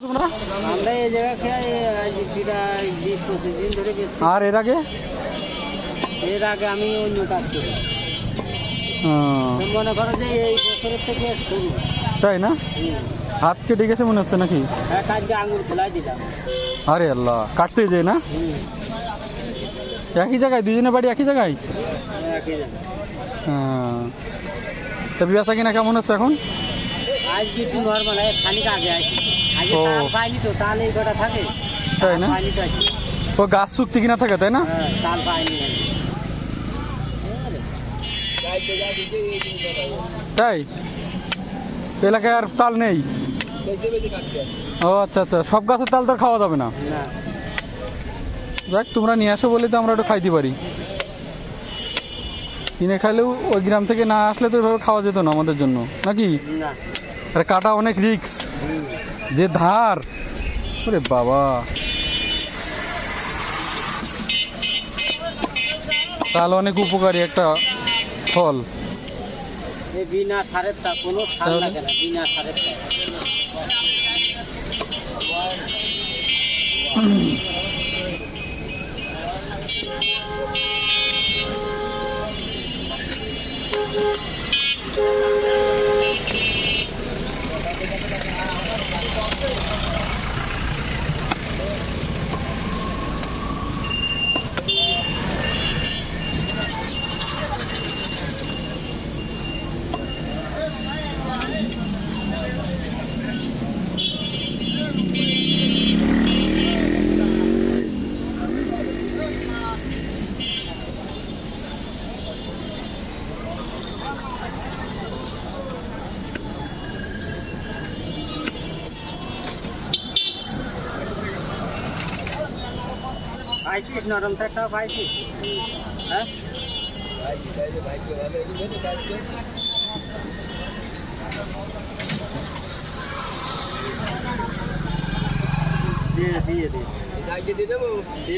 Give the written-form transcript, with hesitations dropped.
তোমরা আমরা এই জায়গাকে আজ প্রায় 20-25 দিন ধরে বেশি। আর এর আগে আমি অন্য কাজ করি। তো মনে করো যে এই বছরের থেকে শুরু। তাই না? হুম। হাত কেটে গেছে মনে হচ্ছে নাকি? হ্যাঁ, কাজকে আঙুর খোলাই দিলাম। আরে আল্লাহ, কাটতে যায় না? হুম। একই জায়গায়, দুজনের বাড়ি একই জায়গায়? একই জায়গায়। তা বেচা কিনা কেমন হচ্ছে এখন? আজকে একটু নর্মাল, খানিক আগে আজকে ও। তাল পাইনি তো, তাল এই কটা থাকে। তাই না? পাইনি তো আজকে। ও গাছ চুক্তি কিনা থাকে তাই না? হ্যাঁ, তাল পাইনি আজকে। তাই এলাকায় আর তাল নেই? ও আচ্ছা আচ্ছা, সব গাছের তাল তো আর খাওয়া যাবে না। না, যাক, তোমরা নিয়ে আসো বলে তো আমরা একটু খাইতে পারি। কিনে খাইলেও ওই গ্রাম থেকে না আসলে তো এভাবে খাওয়া যেত না আমাদের জন্য, নাকি? না। আর কাটা অনেক রিস্ক, হুম। যে ধার, ওরে বাবা। তাল অনেক উপকারী একটা ফল। এই বিনা সারের তা কোনো সার তাহলে? লাগে না, বিনা সারের তা। পাইছিস নরম একটা পাইছিস? হ্যাঁ, দিয়ে দিয়ে দিয়ে